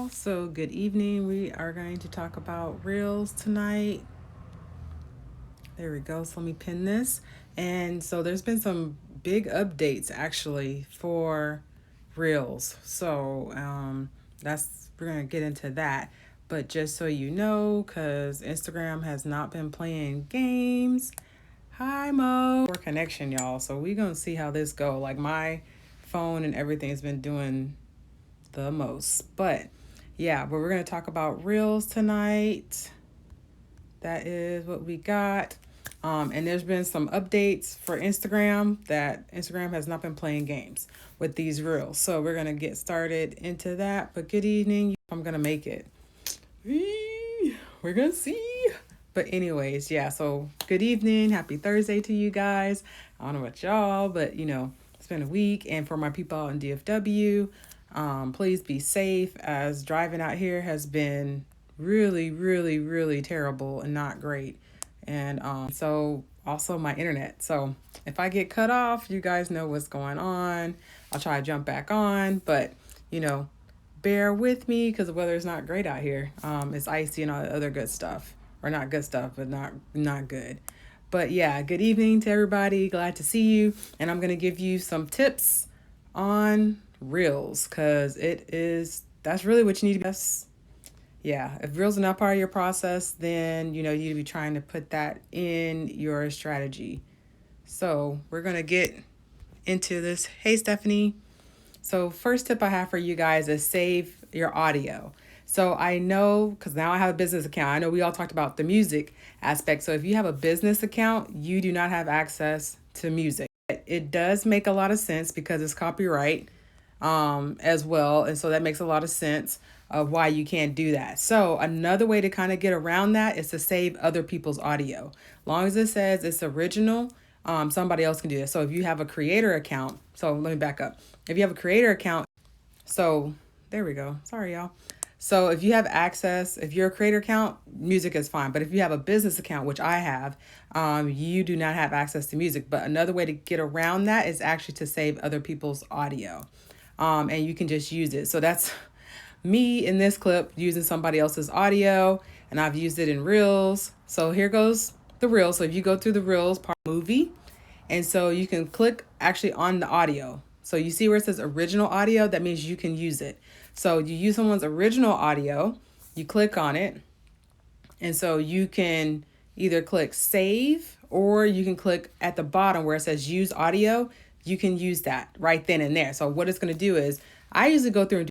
So, good evening. We are going to talk about Reels tonight. There we go. So, let me pin this. And so, there's been some big updates actually for Reels. We're going to get into that. But just so you know, because Instagram has not been playing games. Hi, Mo. Poor connection, y'all. So, we're going to see how this go. Like, my phone and everything has been doing the most. But we're going to talk about Reels tonight. That is what we got. And there's been some updates for Instagram that Instagram has not been playing games with these Reels. So we're going to get started into that. But good evening. I'm going to make it. We're going to see. But anyways, so good evening. Happy Thursday to you guys. I don't know about y'all, but it's been a week. And for my people out in DFW, please be safe, as driving out here has been really, really, really terrible and not great. And so also my internet. So if I get cut off, you guys know what's going on. I'll try to jump back on, but bear with me because the weather is not great out here. It's icy and all the other good stuff, or not good stuff, but not good. But good evening to everybody. Glad to see you. And I'm gonna give you some tips on Reels, because that's really what you need to be. If Reels are not part of your process, then you need to be trying to put that in your strategy. So we're gonna get into this. Hey, Stephanie. So first tip I have for you guys is save your audio. So I know, because now I have a business account, I know we all talked about the music aspect. So if you have a business account, you do not have access to music. It does make a lot of sense because it's copyright as well. And so that makes a lot of sense of why you can't do that. So another way to kind of get around that is to save other people's audio. Long as it says it's original, somebody else can do this. So if you have a creator account, so let me back up. If you have a creator account, so there we go. Sorry, y'all. So if you have access, if you're a creator account, music is fine. But if you have a business account, which I have, you do not have access to music. But another way to get around that is actually to save other people's audio. And you can just use it. So that's me in this clip using somebody else's audio, and I've used it in Reels. So here goes the Reels. So if you go through the Reels part movie, and so you can click actually on the audio. So you see where it says original audio, that means you can use it. So you use someone's original audio, you click on it, and so you can either click save, or you can click at the bottom where it says use audio. You can use that right then and there. So what it's going to do is, I usually go through and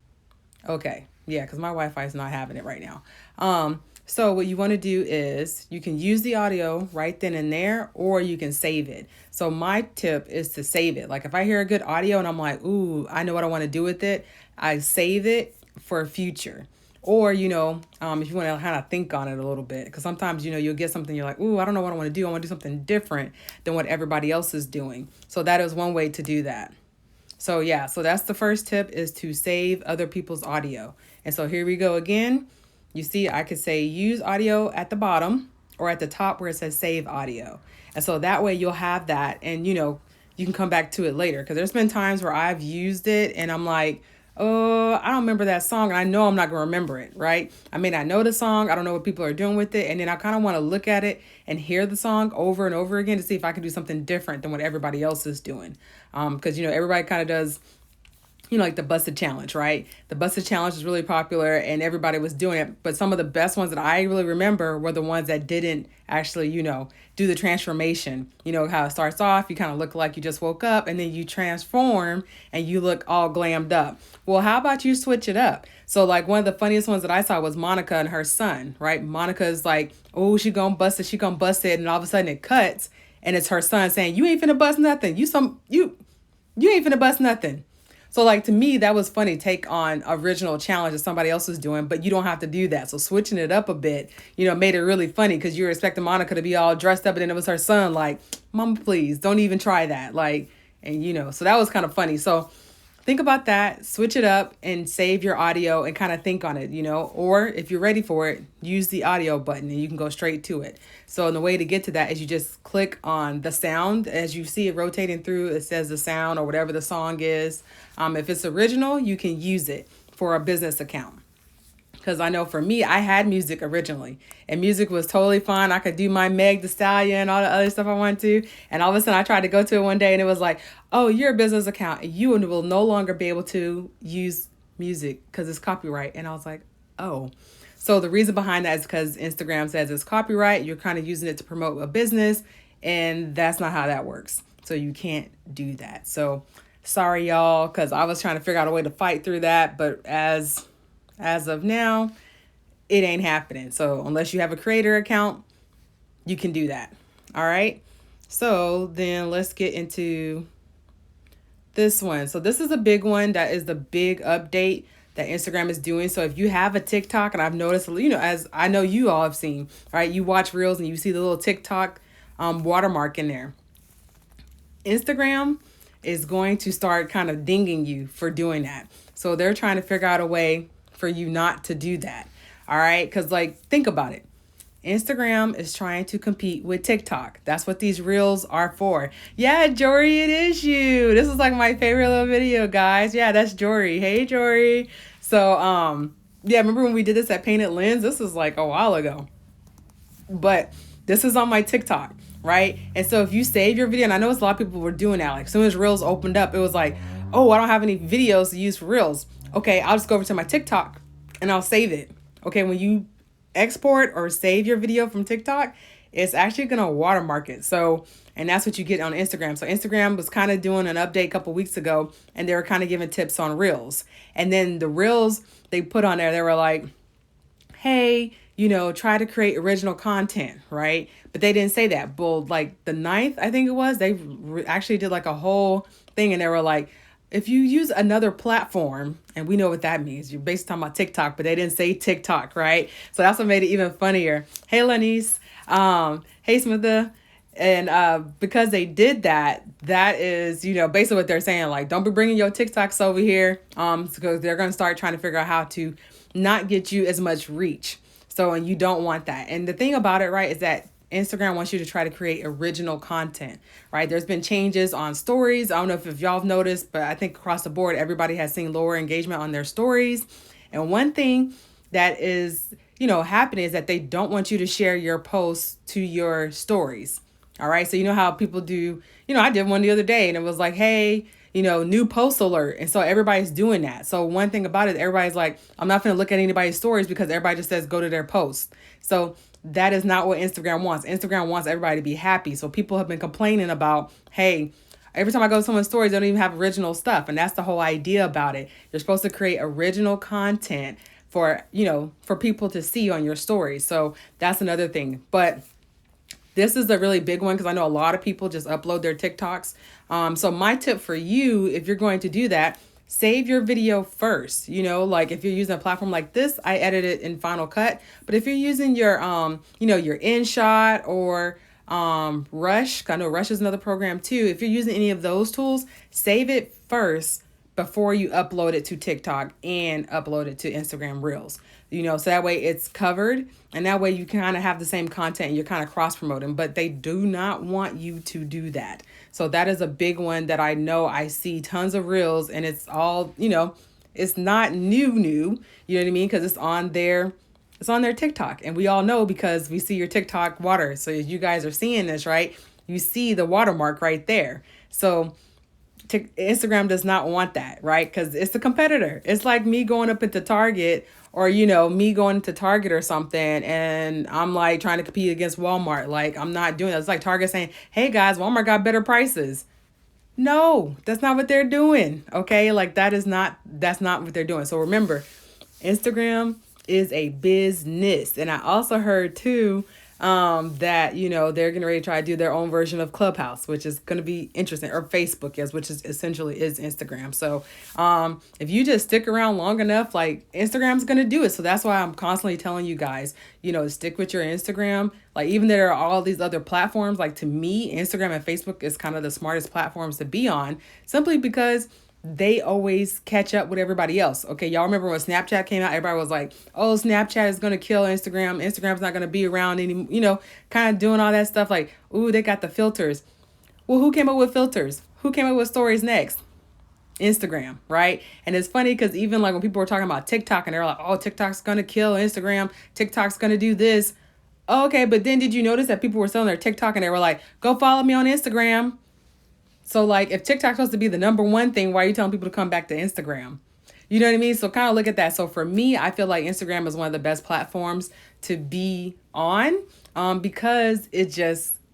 okay, because my Wi-Fi is not having it right now. So what you want to do is you can use the audio right then and there, or you can save it. So my tip is to save it. Like if I hear a good audio and I'm like, ooh, I know what I want to do with it, I save it for future. Or, if you want to kind of think on it a little bit, because sometimes, you'll get something, you're like, ooh, I don't know what I want to do. I want to do something different than what everybody else is doing. So that is one way to do that. So so that's the first tip, is to save other people's audio. And so here we go again. You see, I could say use audio at the bottom or at the top where it says save audio. And so that way you'll have that, and you can come back to it later. Because there's been times where I've used it and I'm like, oh, I don't remember that song, and I know I'm not going to remember it, right? I may not know the song. I don't know what people are doing with it. And then I kind of want to look at it and hear the song over and over again to see if I can do something different than what everybody else is doing. Because, everybody kind of does, like the busted challenge, right? The busted challenge is really popular and everybody was doing it. But some of the best ones that I really remember were the ones that didn't actually, do the transformation. How it starts off, you kind of look like you just woke up, and then you transform and you look all glammed up. Well, how about you switch it up? So like one of the funniest ones that I saw was Monica and her son, right? Monica's like, oh, she gonna bust it. And all of a sudden it cuts and it's her son saying, you ain't finna bust nothing. You ain't finna bust nothing. So like, to me, that was funny take on original challenge that somebody else was doing, but you don't have to do that. So switching it up a bit, made it really funny, because you were expecting Monica to be all dressed up, and then it was her son like, Mama, please don't even try that. Like, and so that was kind of funny. So think about that, switch it up and save your audio and kind of think on it, or if you're ready for it, use the audio button and you can go straight to it. So the way to get to that is you just click on the sound. As you see it rotating through, it says the sound or whatever the song is. If it's original, you can use it for a business account. Because I know for me, I had music originally, and music was totally fun. I could do my Meg the Stallion, all the other stuff I wanted to. And all of a sudden, I tried to go to it one day, and it was like, oh, you're a business account, and you will no longer be able to use music because it's copyright. And I was like, oh. So the reason behind that is because Instagram says it's copyright. You're kind of using it to promote a business, and that's not how that works. So you can't do that. So sorry, y'all, because I was trying to figure out a way to fight through that, but as of now, it ain't happening. So unless you have a creator account, you can do that. All right. So then let's get into this one. So this is a big one. That is the big update that Instagram is doing. So if you have a TikTok, and I've noticed, as I know you all have seen, right? You watch Reels and you see the little TikTok watermark in there. Instagram is going to start kind of dinging you for doing that. So they're trying to figure out a way for you not to do that. All right. Because think about it. Instagram is trying to compete with TikTok. That's what these reels are for. Yeah, Jory, it is you. This is my favorite little video, guys. Yeah, that's Jory. Hey, Jory. So, yeah, remember when we did this at Painted Lens? This was a while ago. But this is on my TikTok, right? And so if you save your video, and I know a lot of people were doing that. As soon as Reels opened up, it was oh, I don't have any videos to use for Reels. Okay, I'll just go over to my TikTok and I'll save it. Okay, when you export or save your video from TikTok, it's actually going to watermark it. So, and that's what you get on Instagram. So Instagram was kind of doing an update a couple weeks ago, and they were kind of giving tips on Reels. And then the Reels they put on there, they were like, hey, try to create original content, right? But they didn't say that. But the 9th, I think it was, they actually did a whole thing, and they were like, if you use another platform, and we know what that means, you're basically talking about TikTok, but they didn't say TikTok, right? So that's what made it even funnier. Hey, Lanice. Hey, Smitha. And because they did that, that is, basically what they're saying, don't be bringing your TikToks over here, because they're going to start trying to figure out how to not get you as much reach. So, and you don't want that. And the thing about it, right, is that Instagram wants you to try to create original content, right? There's been changes on stories. I don't know if y'all have noticed, but I think across the board, everybody has seen lower engagement on their stories. And one thing that is, happening is that they don't want you to share your posts to your stories. All right. So, how people do, I did one the other day, and it was hey, new post alert. And so everybody's doing that. So one thing about it, everybody's I'm not going to look at anybody's stories because everybody just says go to their post. So that is not what Instagram wants. Instagram wants everybody to be happy. So people have been complaining about, hey, every time I go to someone's stories, they don't even have original stuff. And that's the whole idea about it. You're supposed to create original content for, for people to see on your stories. So that's another thing. But this is a really big one because I know a lot of people just upload their TikToks. So my tip for you, if you're going to do that, save your video first. If you're using a platform like this, I edit it in Final Cut. But if you're using your, your InShot or Rush, I know Rush is another program too. If you're using any of those tools, save it first before you upload it to TikTok and upload it to Instagram Reels. So that way it's covered, and that way you kind of have the same content and you're kind of cross promoting, but they do not want you to do that. So that is a big one that I know I see tons of Reels, and it's all, it's not new, you know what I mean? Because it's on their TikTok, and we all know because we see your TikTok water. So as you guys are seeing this, right, you see the watermark right there. So Instagram does not want that, right? Because it's a competitor. It's like me going up into Target, or me going to Target or something, and I'm trying to compete against Walmart. I'm not doing that. It's like Target saying, hey guys, Walmart got better prices. No, that's not what they're doing. Okay, that's not what they're doing. So remember, Instagram is a business. And I also heard too that, they're getting ready to try to do their own version of Clubhouse, which is going to be interesting, or Facebook, yes, which is essentially is Instagram. So if you just stick around long enough, Instagram's going to do it. So that's why I'm constantly telling you guys, stick with your Instagram. Even there are all these other platforms, to me, Instagram and Facebook is kind of the smartest platforms to be on, simply because they always catch up with everybody else. Okay, y'all remember when Snapchat came out, everybody was like, oh, Snapchat is going to kill Instagram. Instagram's not going to be around anymore, kind of doing all that stuff ooh, they got the filters. Well, who came up with filters? Who came up with stories next? Instagram, right? And it's funny because even like when people were talking about TikTok and they're like, oh, TikTok's gonna kill Instagram, TikTok's gonna do this. Okay, but then did you notice that people were selling their TikTok and they were like, go follow me on Instagram? So like if TikTok's supposed to be the number one thing, why are you telling people to come back to Instagram? You know what I mean? So kind of look at that. So for me, I feel like Instagram is one of the best platforms to be on, because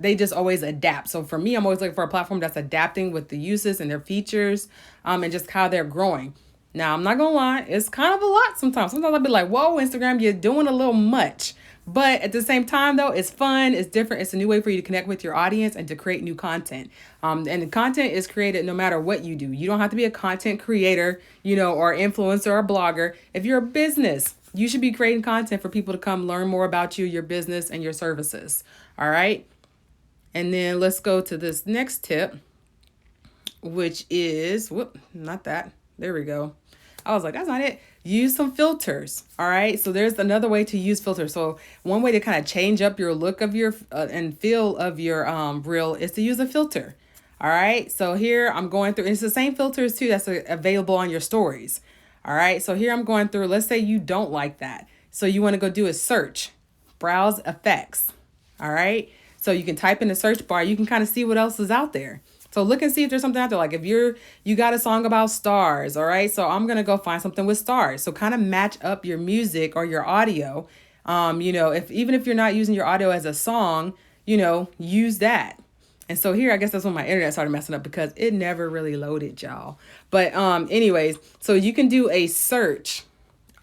they just always adapt. So for me, I'm always looking for a platform that's adapting with the uses and their features, and just how they're growing. Now, I'm not gonna lie, it's kind of a lot sometimes. Sometimes I'll be like, whoa, Instagram, you're doing a little much. But at the same time, though, it's fun, it's different, it's a new way for you to connect with your audience and to create new content. And the content is created no matter what you do. You don't have to be a content creator, or influencer or blogger. If you're a business, you should be creating content for people to come learn more about you, your business, and your services. All right. And then let's go to this next tip, which is, not that. There we go. I was like, that's not it. Use some filters. All right. So there's another way to use filters. So one way to kind of change up your look of your and feel of your reel is to use a filter. All right. So here I'm going through, and it's the same filters too that's available on your stories. All right. So here I'm going through, let's say you don't like that. So you want to go do a search, browse effects. All right. So you can type in the search bar. You can kind of see what else is out there. So look and see if there's something out there. Like if you got a song about stars, all right? So I'm going to go find something with stars. So kind of match up your music or your audio. Even if you're not using your audio as a song, use that. And so here, I guess that's when my internet started messing up because it never really loaded, y'all. But anyways, so you can do a search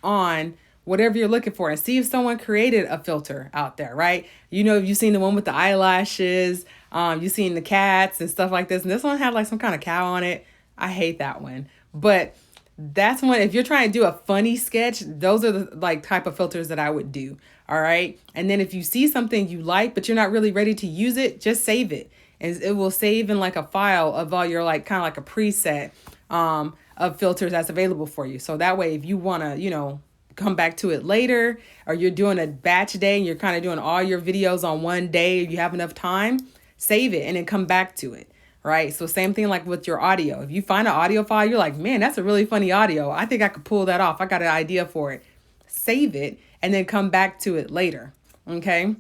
on whatever you're looking for and see if someone created a filter out there, right? If you've seen the one with the eyelashes, you've seen the cats and stuff like this. And this one had like some kind of cow on it. I hate that one. But that's one, if you're trying to do a funny sketch, those are the like type of filters that I would do. All right. And then if you see something you like, but you're not really ready to use it, just save it. And it will save in like a file of all your like kind of like a preset of filters that's available for you. So that way, if you want to, come back to it later, or you're doing a batch day and you're kind of doing all your videos on one day, if you have enough time, save it and then come back to it. Right. So same thing like with your audio. If you find an audio file, you're like, man, that's a really funny audio. I think I could pull that off. I got an idea for it. Save it and then come back to it later. Okay.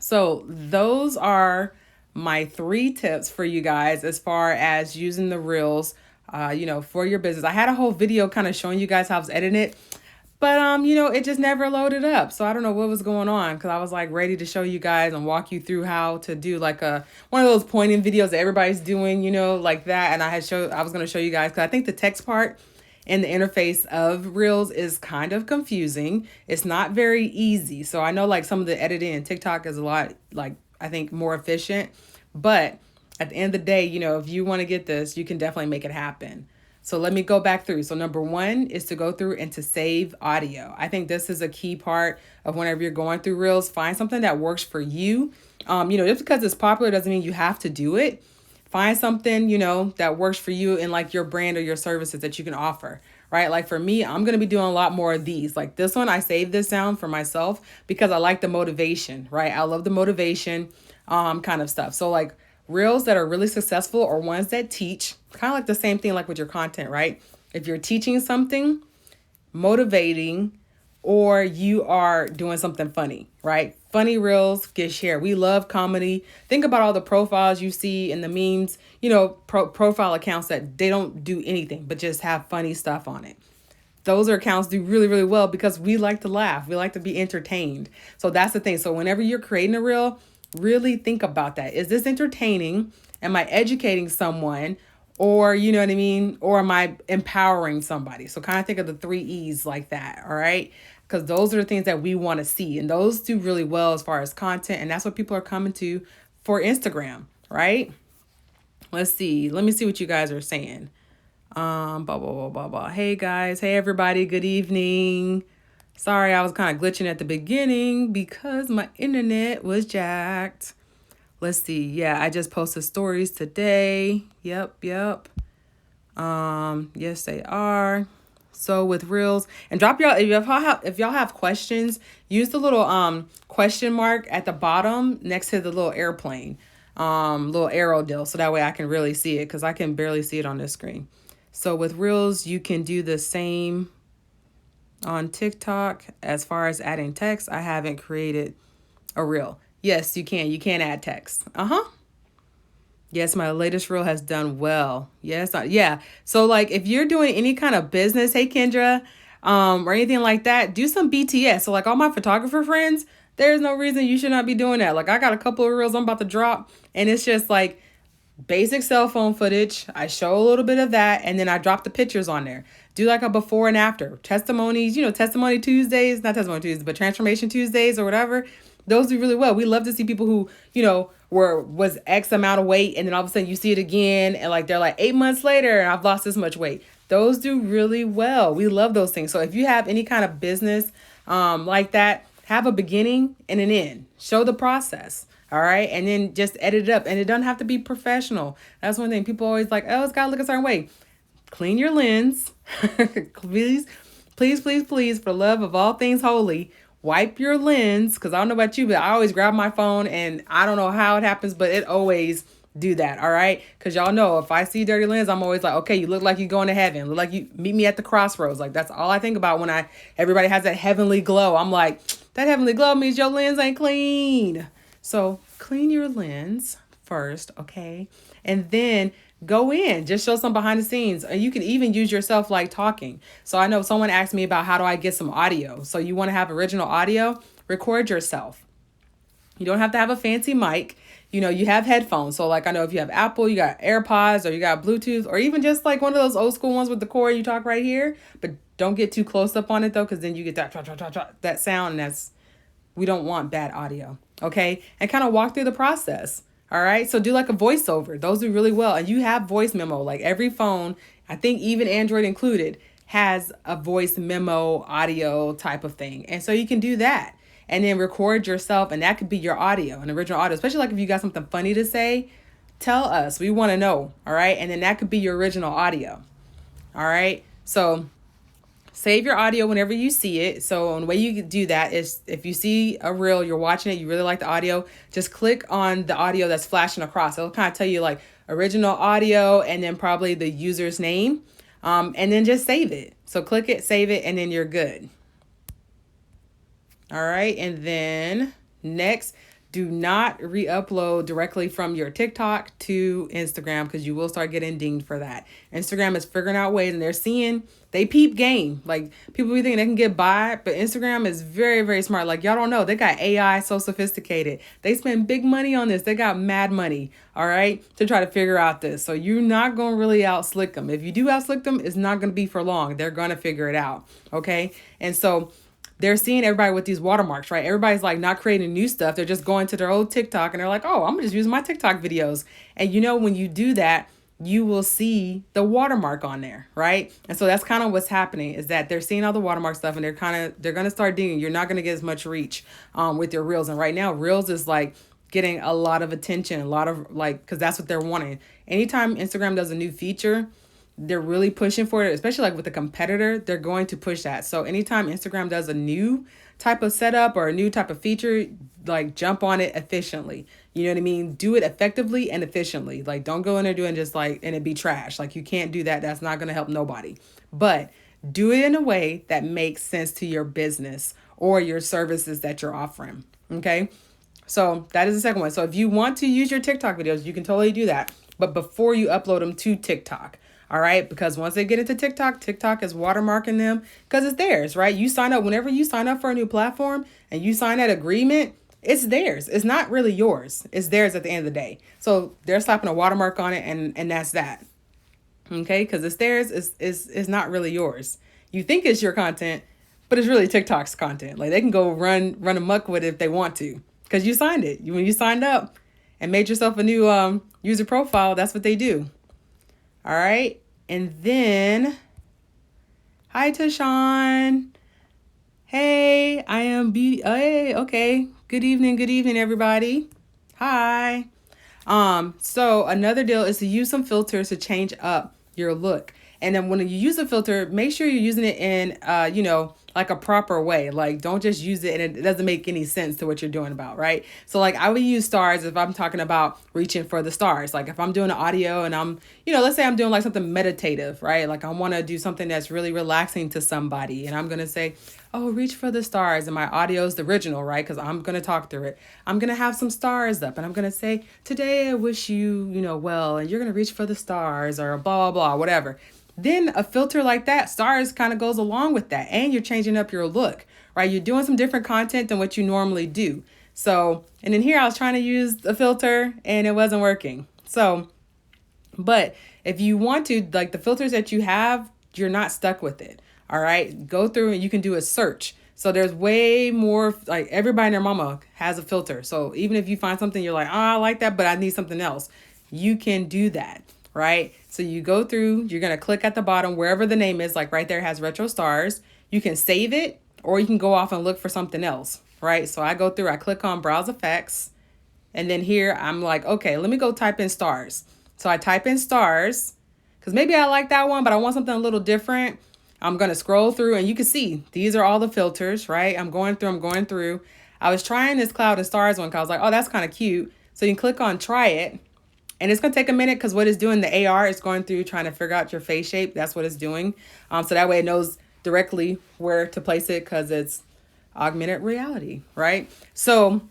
So those are my 3 tips for you guys as far as using the reels, for your business. I had a whole video kind of showing you guys how I was editing it. But, it just never loaded up. So I don't know what was going on because I was like ready to show you guys and walk you through how to do like one of those pointing videos that everybody's doing, like that. And I was going to show you guys because I think the text part and the interface of Reels is kind of confusing. It's not very easy. So I know like some of the editing in TikTok is a lot, like I think more efficient. But at the end of the day, if you want to get this, you can definitely make it happen. So let me go back through. So number 1 is to go through and to save audio. I think this is a key part of whenever you're going through Reels. Find something that works for you. Just because it's popular doesn't mean you have to do it. Find something, that works for you in like your brand or your services that you can offer, right? Like for me, I'm going to be doing a lot more of these. Like this one, I saved this sound for myself because I like the motivation, right? I love the motivation kind of stuff. So like Reels that are really successful or ones that teach, kind of like the same thing like with your content, right? If you're teaching something, motivating, or you are doing something funny, right? Funny Reels get shared. We love comedy. Think about all the profiles you see in the memes, profile accounts that they don't do anything but just have funny stuff on it. Those accounts do really, really well because we like to laugh. We like to be entertained. So that's the thing. So whenever you're creating a reel, really think about that. Is this entertaining? Am I educating someone? Or, you know what I mean? Or am I empowering somebody? So kind of think of the 3 E's like that. All right. Because those are the things that we want to see. And those do really well as far as content. And that's what people are coming to for Instagram. Right. Let's see. Let me see what you guys are saying. Blah, blah, blah, blah, blah. Hey guys. Hey everybody. Good evening. Sorry, I was kind of glitching at the beginning because my internet was jacked. Let's see. Yeah, I just posted stories today. Yep. Yes, they are. So with Reels, and drop y'all if y'all have questions, use the little question mark at the bottom next to the little airplane, little arrow deal, so that way I can really see it because I can barely see it on this screen. So with Reels, you can do the same on TikTok. As far as adding text, I haven't created a Reel. Yes, you can. You can add text. Yes, my latest reel has done well. Yes, yeah. So like if you're doing any kind of business, hey Kendra, or anything like that, do some BTS. So like all my photographer friends, there's no reason you should not be doing that. Like I got a couple of reels I'm about to drop, and it's just like basic cell phone footage. I show a little bit of that, and then I drop the pictures on there. Do like a before and after testimonies, testimony Tuesdays, not testimony Tuesdays, but transformation Tuesdays or whatever. Those do really well. We love to see people who, was X amount of weight, and then all of a sudden you see it again, and like they're like 8 months later, and I've lost this much weight. Those do really well. We love those things. So if you have any kind of business like that, have a beginning and an end. Show the process. All right. And then just edit it up. And it doesn't have to be professional. That's one thing. People always like, oh, it's got to look a certain way. Clean your lens. Please, please, please, please, for love of all things holy, wipe your lens. Because I don't know about you, but I always grab my phone, and I don't know how it happens, but it always do that. All right. Because y'all know if I see dirty lens, I'm always like, okay, you look like you're going to heaven. Look like you meet me at the crossroads. Like that's all I think about when everybody has that heavenly glow. I'm like, that heavenly glow means your lens ain't clean. So clean your lens first, okay? And then go in, just show some behind the scenes. And you can even use yourself like talking. So I know someone asked me about how do I get some audio. So you want to have original audio, record yourself. You don't have to have a fancy mic. You have headphones. So like I know if you have Apple, you got AirPods, or you got Bluetooth, or even just like one of those old school ones with the cord, you talk right here. But don't get too close up on it though, because then you get that sound, and we don't want bad audio. Okay. And kind of walk through the process. All right. So do like a voiceover. Those do really well. And you have voice memo. Like every phone, I think even Android included, has a voice memo audio type of thing. And so you can do that and then record yourself. And that could be your audio, an original audio, especially like if you got something funny to say, tell us. We want to know. All right. And then that could be your original audio. All right. So save your audio whenever you see it. So the way you do that is if you see a reel, you're watching it, you really like the audio, just click on the audio that's flashing across. It'll kind of tell you like original audio and then probably the user's name. And then just save it. So click it, save it, and then you're good. All right. And then next, do not re-upload directly from your TikTok to Instagram, because you will start getting dinged for that. Instagram is figuring out ways, and they peep game. Like people be thinking they can get by, but Instagram is very, very smart. Like y'all don't know, they got AI so sophisticated. They spend big money on this. They got mad money, all right, to try to figure out this. So you're not going to really outslick them. If you do outslick them, it's not going to be for long. They're going to figure it out. Okay. And so they're seeing everybody with these watermarks, right? Everybody's like not creating new stuff. They're just going to their old TikTok and they're like, oh, I'm gonna just use my TikTok videos. And when you do that, you will see the watermark on there, right? And so that's kind of what's happening, is that they're seeing all the watermark stuff, and they're going to start dinging. You're not going to get as much reach with your reels. And right now reels is like getting a lot of attention, a lot of because that's what they're wanting. Anytime Instagram does a new feature, they're really pushing for it, especially like with a competitor, they're going to push that. So anytime Instagram does a new type of setup or a new type of feature, like jump on it efficiently. You know what I mean? Do it effectively and efficiently. Like don't go in there doing just like, and it be trash. Like you can't do that. That's not going to help nobody. But do it in a way that makes sense to your business or your services that you're offering. Okay. So that is the second one. So if you want to use your TikTok videos, you can totally do that. But before you upload them to TikTok. All right. Because once they get into TikTok, TikTok is watermarking them because it's theirs, right? You sign up whenever you sign up for a new platform and you sign that agreement, it's theirs. It's not really yours. It's theirs at the end of the day. So they're slapping a watermark on it, and that's that. Okay. Because it's theirs. It's not really yours. You think it's your content, but it's really TikTok's content. Like they can go run amok with it if they want to, because you signed it. When you signed up and made yourself a new user profile, that's what they do. All right. And then, hi, Tashawn. Hey, I am beauty. Hey, okay. Good evening, everybody. Hi. So another deal is to use some filters to change up your look. And then when you use a filter, make sure you're using it in, like a proper way. Like, don't just use it and it doesn't make any sense to what you're doing about, right? So like I would use stars if I'm talking about reaching for the stars. Like if I'm doing an audio and I'm, let's say I'm doing like something meditative, right? Like I want to do something that's really relaxing to somebody, and I'm going to say, oh, reach for the stars. And my audio is the original, right? Because I'm going to talk through it. I'm going to have some stars up and I'm going to say, today I wish you, well, and you're going to reach for the stars or blah, blah, blah, whatever. Then a filter like that, stars, kind of goes along with that. And you're changing up your look, right? You're doing some different content than what you normally do. So, and then here I was trying to use a filter and it wasn't working. So, but if you want to, like the filters that you have, you're not stuck with it. All right. Go through and you can do a search. So there's way more, like everybody and their mama has a filter. So even if you find something you're like, oh, I like that, but I need something else, you can do that. Right. So you go through, you're going to click at the bottom, wherever the name is, like right there has retro stars. You can save it or you can go off and look for something else. Right. So I go through, I click on browse effects. And then here I'm like, okay, let me go type in stars. So I type in stars because maybe I like that one, but I want something a little different. I'm going to scroll through and you can see these are all the filters, right? I'm going through. I was trying this cloud and stars one because I was like, oh, that's kind of cute. So you can click on try it. And it's going to take a minute because what it's doing, the AR is going through trying to figure out your face shape. That's what it's doing. So that way it knows directly where to place it because it's augmented reality, right? So,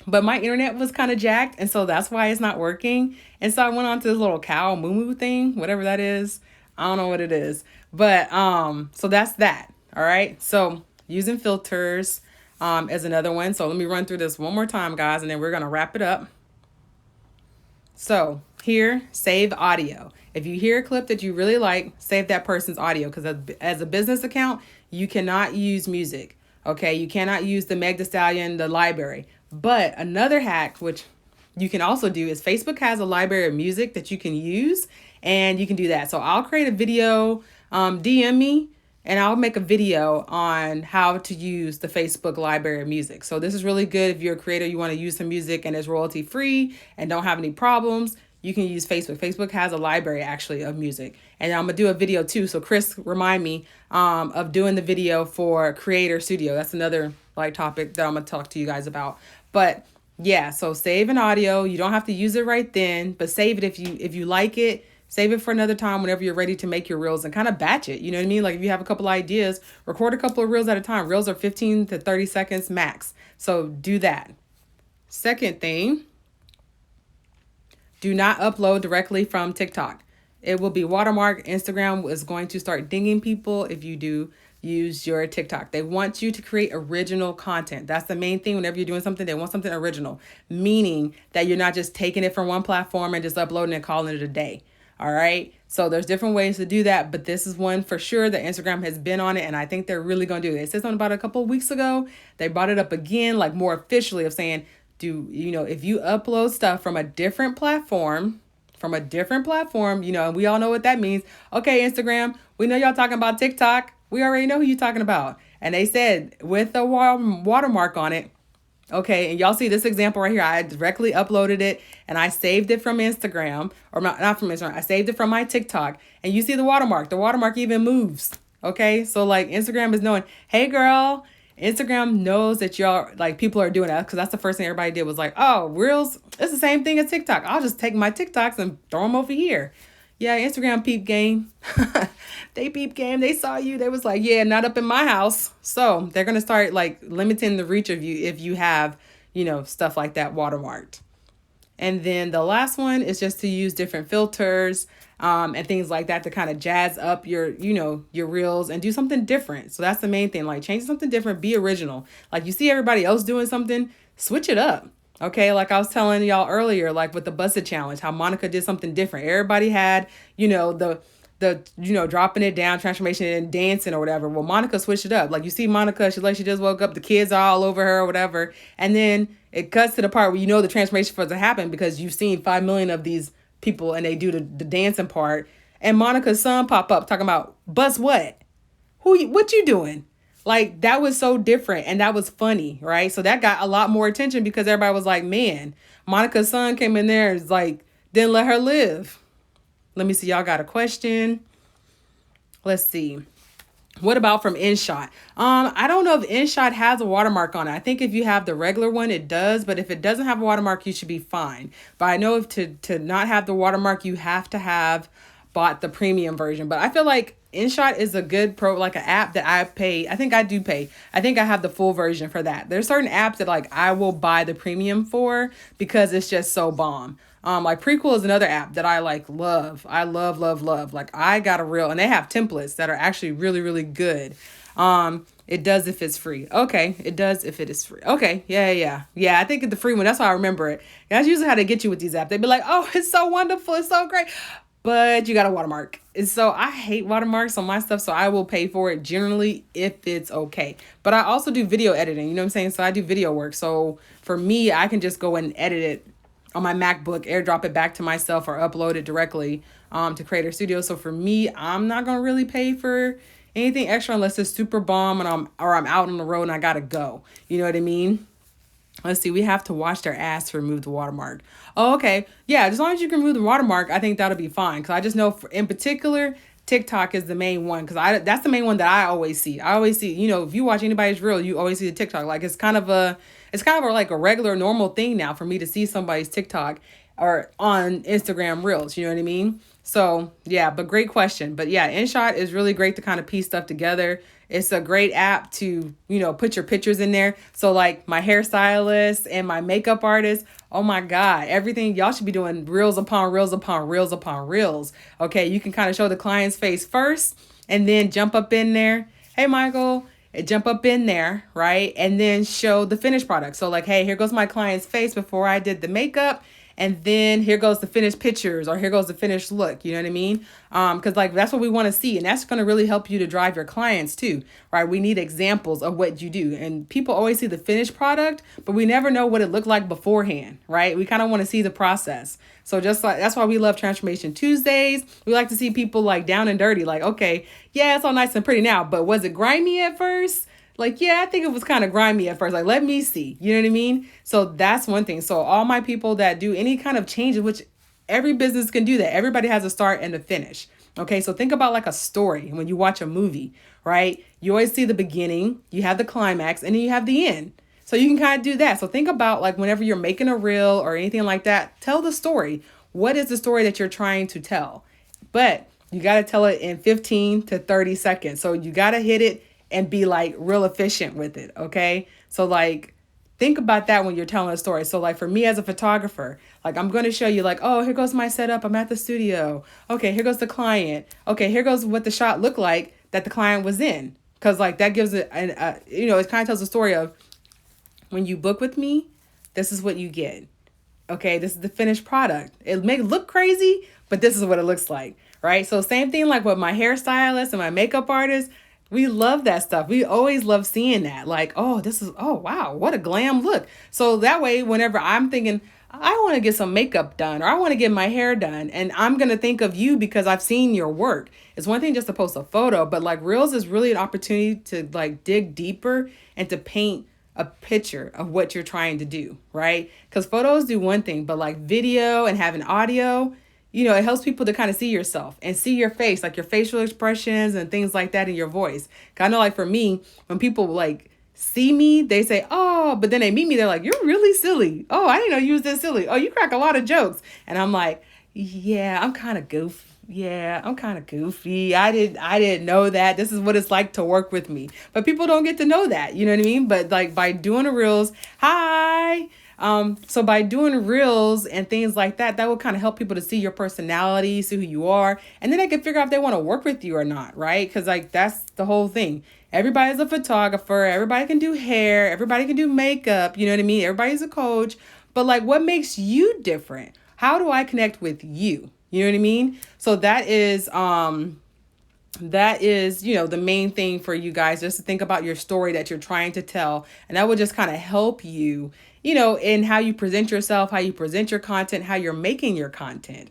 but my internet was kind of jacked. And so that's why it's not working. And so I went on to this little cow moo thing, whatever that is. I don't know what it is. But so that's that. All right. So using filters is another one. So let me run through this one more time, guys, and then we're going to wrap it up. So here, save audio. If you hear a clip that you really like, save that person's audio because as a business account, you cannot use music. Okay, you cannot use the Meg Thee Stallion, the library. But another hack, which you can also do, is Facebook has a library of music that you can use, and you can do that. So I'll create a video, DM me, and I'll make a video on how to use the Facebook library of music. So this is really good if you're a creator, you want to use some music and it's royalty free and don't have any problems. You can use Facebook. Facebook has a library actually of music. And I'm going to do a video too. So Chris, remind me of doing the video for Creator Studio. That's another like topic that I'm going to talk to you guys about. But yeah, so save an audio. You don't have to use it right then, but save it if you like it. Save it for another time whenever you're ready to make your reels and kind of batch it. You know what I mean? Like if you have a couple ideas, record a couple of reels at a time. Reels are 15 to 30 seconds max. So do that. Second thing, do not upload directly from TikTok. It will be watermarked. Instagram is going to start dinging people if you do use your TikTok. They want you to create original content. That's the main thing. Whenever you're doing something, they want something original, meaning that you're not just taking it from one platform and just uploading and calling it a day. All right. So there's different ways to do that, but this is one for sure that Instagram has been on it. And I think they're really going to do it. They said something about it a couple of weeks ago. They brought it up again, like more officially of saying, if you upload stuff from a different platform, and we all know what that means. Okay, Instagram, we know y'all talking about TikTok. We already know who you're talking about. And they said with the watermark on it. Okay, and y'all see this example right here. I directly uploaded it and I saved it from Instagram, or not from Instagram. I saved it from my TikTok, and you see the watermark. The watermark even moves. Okay, so like Instagram is knowing, hey girl, Instagram knows that y'all, like people are doing that because that's the first thing everybody did was like, oh, Reels, it's the same thing as TikTok. I'll just take my TikToks and throw them over here. Yeah, Instagram peep game. They peep game. They saw you. They was like, yeah, not up in my house. So they're going to start like limiting the reach of you if you have, stuff like that watermarked. And then the last one is just to use different filters and things like that to kind of jazz up your reels and do something different. So that's the main thing, like change something different, be original. Like you see everybody else doing something, switch it up. Okay, like I was telling y'all earlier, like with the busted challenge, how Monica did something different. Everybody had, the dropping it down, transformation and dancing or whatever. Well, Monica switched it up. Like you see Monica, she just woke up, the kids are all over her or whatever. And then it cuts to the part where the transformation supposed to happen because you've seen 5 million of these people and they do the dancing part. And Monica's son pop up talking about, bust what? What you doing? Like that was so different and that was funny, right? So that got a lot more attention because everybody was like, man, Monica's son came in there and like, didn't let her live. Let me see. Y'all got a question. Let's see. What about from InShot? I don't know if InShot has a watermark on it. I think if you have the regular one, it does. But if it doesn't have a watermark, you should be fine. But I know if to not have the watermark, you have to have bought the premium version. But I feel like InShot is a good like an app that I pay. I think I do pay. I think I have the full version for that. There's certain apps that like I will buy the premium for because it's just so bomb. Like Prequel is another app that I like love. I love, love, love. Like I got a reel and they have templates that are actually really, really good. It does if it's free. Okay, it does if it is free. Okay, yeah. I think the free one. That's how I remember it. That's usually how they get you with these apps. They be like, "Oh, it's so wonderful, it's so great," but you got a watermark. And so I hate watermarks on my stuff, so I will pay for it generally if it's okay. But I also do video editing. You know what I'm saying? So I do video work. So for me, I can just go and edit it on my MacBook, airdrop it back to myself, or upload it directly to Creator Studio. So for me, I'm not gonna really pay for anything extra unless it's super bomb and I'm out on the road and I gotta go. You know what I mean? Let's see. We have to wash their ass to remove the watermark. Oh, okay. Yeah, as long as you can remove the watermark, I think that'll be fine. Because I just know, in particular, TikTok is the main one. Because that's the main one that I always see. I always see, if you watch anybody's reel, you always see the TikTok. Like it's kind of like a regular, normal thing now for me to see somebody's TikTok or on Instagram reels. You know what I mean? So yeah, but great question. But yeah, InShot is really great to kind of piece stuff together. It's a great app to, put your pictures in there. So like my hairstylist and my makeup artist, oh my God, everything, y'all should be doing reels upon reels upon reels upon reels. Okay, you can kind of show the client's face first and then jump up in there. Hey, Michael, jump up in there, right? And then show the finished product. So like, hey, here goes my client's face before I did the makeup. And then here goes the finished pictures, or here goes the finished look. You know what I mean? Because like that's what we want to see. And that's going to really help you to drive your clients too, right? We need examples of what you do. And people always see the finished product, but we never know what it looked like beforehand, right? We kind of want to see the process. So just like, that's why we love Transformation Tuesdays. We like to see people like down and dirty, like, okay, yeah, it's all nice and pretty now, but was it grimy at first? Like, yeah, I think it was kind of grimy at first. Like, let me see. You know what I mean? So that's one thing. So all my people that do any kind of changes, which every business can do that. Everybody has a start and a finish. Okay, so think about like a story when you watch a movie, right? You always see the beginning, you have the climax, and then you have the end. So you can kind of do that. So think about like whenever you're making a reel or anything like that, tell the story. What is the story that you're trying to tell? But you got to tell it in 15 to 30 seconds. So you got to hit it and be like real efficient with it. Okay. So like, think about that when you're telling a story. So like for me as a photographer, like I'm going to show you like, oh, here goes my setup. I'm at the studio. Okay. Here goes the client. Okay. Here goes what the shot looked like that the client was in. Cause like that gives it, it kind of tells the story of when you book with me, this is what you get. Okay. This is the finished product. It may look crazy, but this is what it looks like. Right. So same thing like with my hairstylist and my makeup artist. We love that stuff. We always love seeing that. Like, oh, wow, what a glam look. So that way, whenever I'm thinking, I want to get some makeup done or I want to get my hair done, and I'm going to think of you because I've seen your work. It's one thing just to post a photo, but like Reels is really an opportunity to like dig deeper and to paint a picture of what you're trying to do, right? Because photos do one thing, but like video and having audio, it helps people to kind of see yourself and see your face, like your facial expressions and things like that in your voice. Kind of like for me, when people like see me, they say, oh, but then they meet me, they're like, you're really silly. Oh, I didn't know you was this silly. Oh, you crack a lot of jokes. And I'm like, yeah, I'm kind of goofy. Yeah, I'm kind of goofy. I didn't know that. This is what it's like to work with me. But people don't get to know that. You know what I mean? But like by doing the reels, hi. So by doing reels and things like that, that will kind of help people to see your personality, see who you are, and then they can figure out if they want to work with you or not, right? Because like that's the whole thing. Everybody's a photographer, everybody can do hair, everybody can do makeup, you know what I mean? Everybody's a coach, but like what makes you different? How do I connect with you? You know what I mean? So that is the main thing for you guys, just to think about your story that you're trying to tell, and that will just kind of help you in how you present yourself, how you present your content, how you're making your content.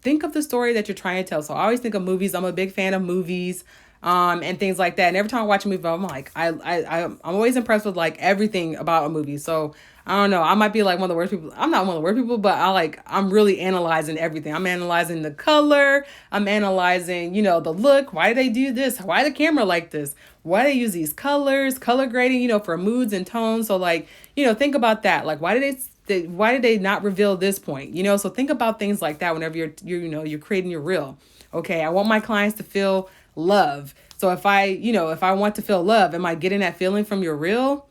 Think of the story that you're trying to tell. So I always think of movies. I'm a big fan of movies. and things like that. And every time I watch a movie, I'm like, I'm always impressed with like everything about a movie. So I don't know. I might be like one of the worst people. I'm not one of the worst people, but I'm really analyzing everything. I'm analyzing the color. I'm analyzing, the look. Why do they do this? Why the camera like this? Why they use these colors, color grading, for moods and tones. So like, think about that. Like, why did they not reveal this point? So think about things like that whenever you're creating your reel. Okay, I want my clients to feel love. So if I want to feel love, am I getting that feeling from your reel?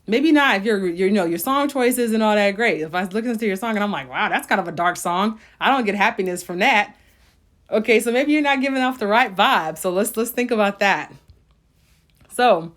Maybe not if your song choices and all that great. If I was looking to your song and I'm like, wow, that's kind of a dark song. I don't get happiness from that. Okay, so maybe you're not giving off the right vibe. So let's think about that. So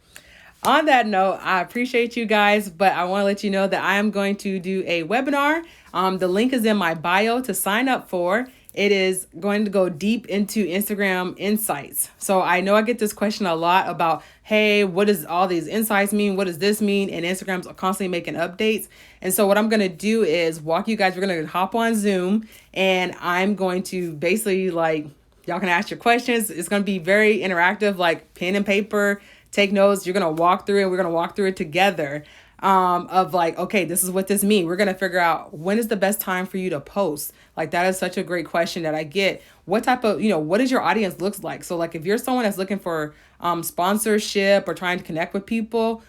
on that note, I appreciate you guys, but I want to let you know that I am going to do a webinar. The link is in my bio to sign up for. It is going to go deep into Instagram insights. So I know I get this question a lot about, hey, what does all these insights mean? What does this mean? And Instagram's constantly making updates. And so what I'm going to do is walk you guys, we're going to hop on Zoom, and I'm going to basically like, y'all can ask your questions. It's going to be very interactive, like pen and paper, take notes. You're going to walk through it. We're going to walk through it together. Of like, okay, this is what this means. We're going to figure out when is the best time for you to post. Like, that is such a great question that I get. What type of, what does your audience looks like? So like, if you're someone that's looking for sponsorship or trying to connect with people,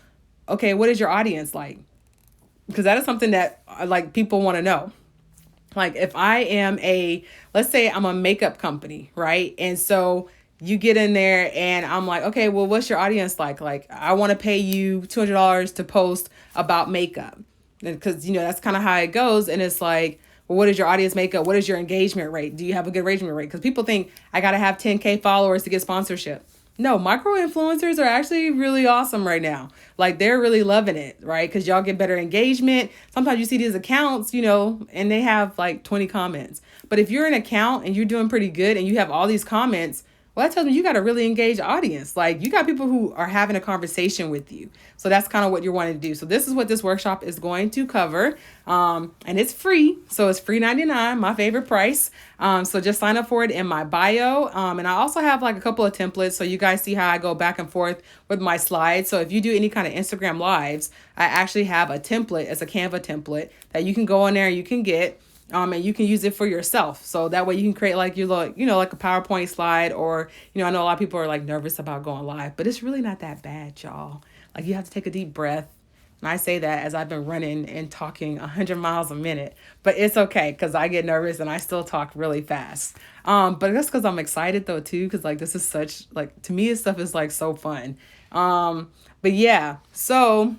okay, what is your audience like? Because that is something that like people want to know. Like if I am let's say I'm a makeup company, right? And so you get in there and I'm like, okay, well, what's your audience like? Like, I want to pay you $200 to post about makeup. Because, that's kind of how it goes. And it's like, well, what is your audience makeup? What is your engagement rate? Do you have a good engagement rate? Because people think I got to have 10K followers to get sponsorship. No, micro influencers are actually really awesome right now. Like, they're really loving it, right? Because y'all get better engagement. Sometimes you see these accounts, and they have like 20 comments. But if you're an account and you're doing pretty good and you have all these comments, well, that tells me you got a really engaged audience. Like, you got people who are having a conversation with you. So that's kind of what you're wanting to do. So this is what this workshop is going to cover. And it's free. So it's free $99, my favorite price. So just sign up for it in my bio. And I also have like a couple of templates. So you guys see how I go back and forth with my slides. So if you do any kind of Instagram lives, I actually have a template. It's a Canva template that you can go in there and you can get. And you can use it for yourself. So that way you can create like like a PowerPoint slide, or, I know a lot of people are like nervous about going live, but it's really not that bad, y'all. Like, you have to take a deep breath. And I say that as I've been running and talking 100 miles a minute, but it's okay because I get nervous and I still talk really fast. But that's because I'm excited though too, because like this is such, like, to me this stuff is like so fun. But yeah, so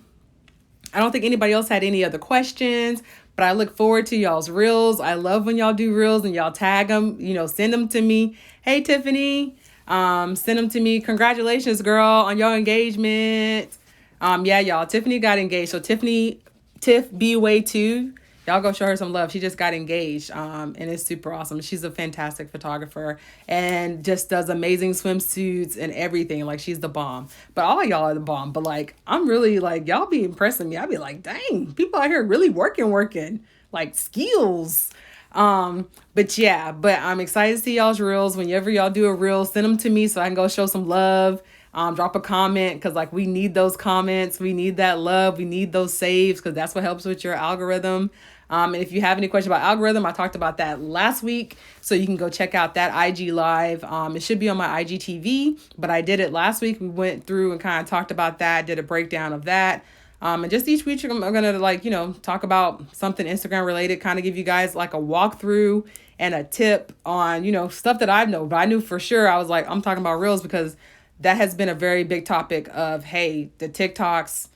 I don't think anybody else had any other questions. But I look forward to y'all's reels. I love when y'all do reels and y'all tag them, send them to me. Hey, Tiffany, send them to me. Congratulations, girl, on your engagement. Yeah, y'all, Tiffany got engaged. So Tiff B-Way 2, y'all go show her some love. She just got engaged, and it's super awesome. She's a fantastic photographer and just does amazing swimsuits and everything. Like, she's the bomb. But all of y'all are the bomb. But like, I'm really like, y'all be impressing me. I'll be like, dang, people out here really working, like skills. But I'm excited to see y'all's reels. Whenever y'all do a reel, send them to me so I can go show some love. Drop a comment, because like, we need those comments. We need that love. We need those saves, because that's what helps with your algorithm. And if you have any questions about algorithm, I talked about that last week. So you can go check out that IG live. It should be on my IGTV, but I did it last week. We went through and kind of talked about that, did a breakdown of that. And just each week, I'm going to like, talk about something Instagram related, kind of give you guys like a walkthrough and a tip on, stuff that I know. But I knew for sure, I was like, I'm talking about reels, because that has been a very big topic of, hey, the TikToks,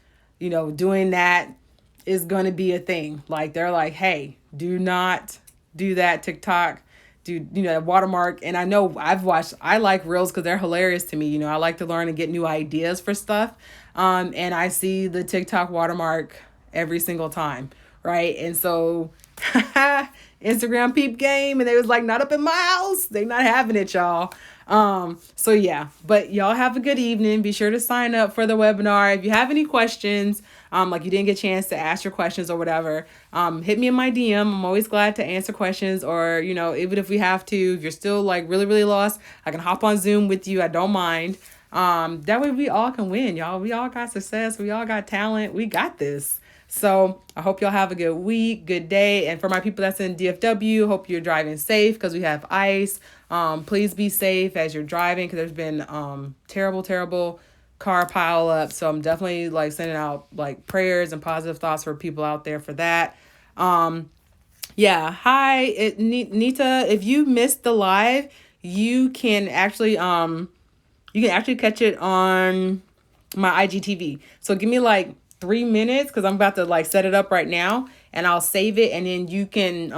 doing that is going to be a thing. Like, they're like, hey, do not do that TikTok, watermark. And I know I like reels because they're hilarious to me. I like to learn and get new ideas for stuff. And I see the TikTok watermark every single time, right? And so Instagram peep game, and they was like, not up in my house. They not having it, y'all. So yeah, but y'all have a good evening. Be sure to sign up for the webinar. If you have any questions, like you didn't get a chance to ask your questions or whatever, hit me in my DM. I'm always glad to answer questions, or, you know, even if we have to, if you're still like really, really lost, I can hop on Zoom with you. I don't mind. That way we all can win, y'all. We all got success. We all got talent. We got this. So I hope y'all have a good week, good day. And for my people that's in DFW, hope you're driving safe because we have ice. Please be safe as you're driving because there's been terrible car pile up. So I'm definitely like sending out like prayers and positive thoughts for people out there for that. Yeah. Hi, Nita. If you missed the live, you can actually catch it on my IGTV. So give me like 3 minutes because I'm about to like set it up right now, and I'll save it, and then you can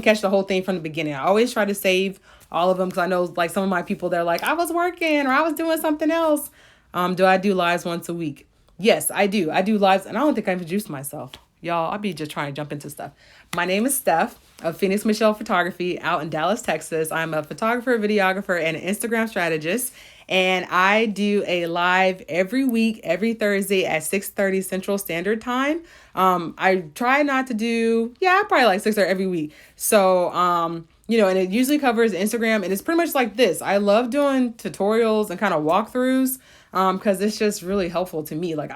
catch the whole thing from the beginning. I always try to save all of them because I know like some of my people, they're like, I was working or I was doing something else. Do I do lives once a week? Yes, I do. I do lives, and I don't think I introduced myself. Y'all, I'll be just trying to jump into stuff. My name is Steph of Phoenix Michele Photography out in Dallas, Texas. I'm a photographer, videographer, and an Instagram strategist. And I do a live every week, every Thursday at 6:30 Central Standard Time. I try not to do, probably like 6 or every week. So, and it usually covers Instagram, and it's pretty much like this. I love doing tutorials and kind of walkthroughs because it's just really helpful to me. Like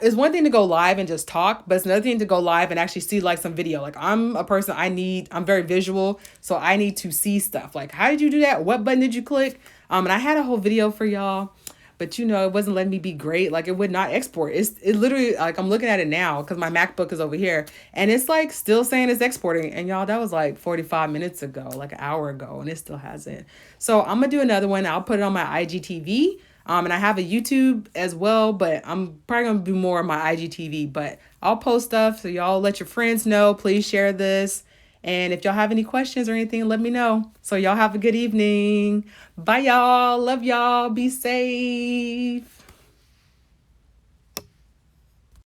it's one thing to go live and just talk, but it's another thing to go live and actually see like some video. Like I'm a person, I'm very visual, so I need to see stuff. Like, how did you do that? What button did you click? And I had a whole video for y'all, but it wasn't letting me be great. Like it would not export. It literally, like I'm looking at it now because my MacBook is over here and it's like still saying it's exporting. And y'all, that was like 45 minutes ago, like an hour ago, and it still hasn't. So I'm gonna do another one. I'll put it on my IGTV. And I have a YouTube as well, but I'm probably gonna do more on my IGTV, but I'll post stuff. So y'all let your friends know, please share this. And if y'all have any questions or anything, let me know. So y'all have a good evening. Bye, y'all. Love y'all. Be safe.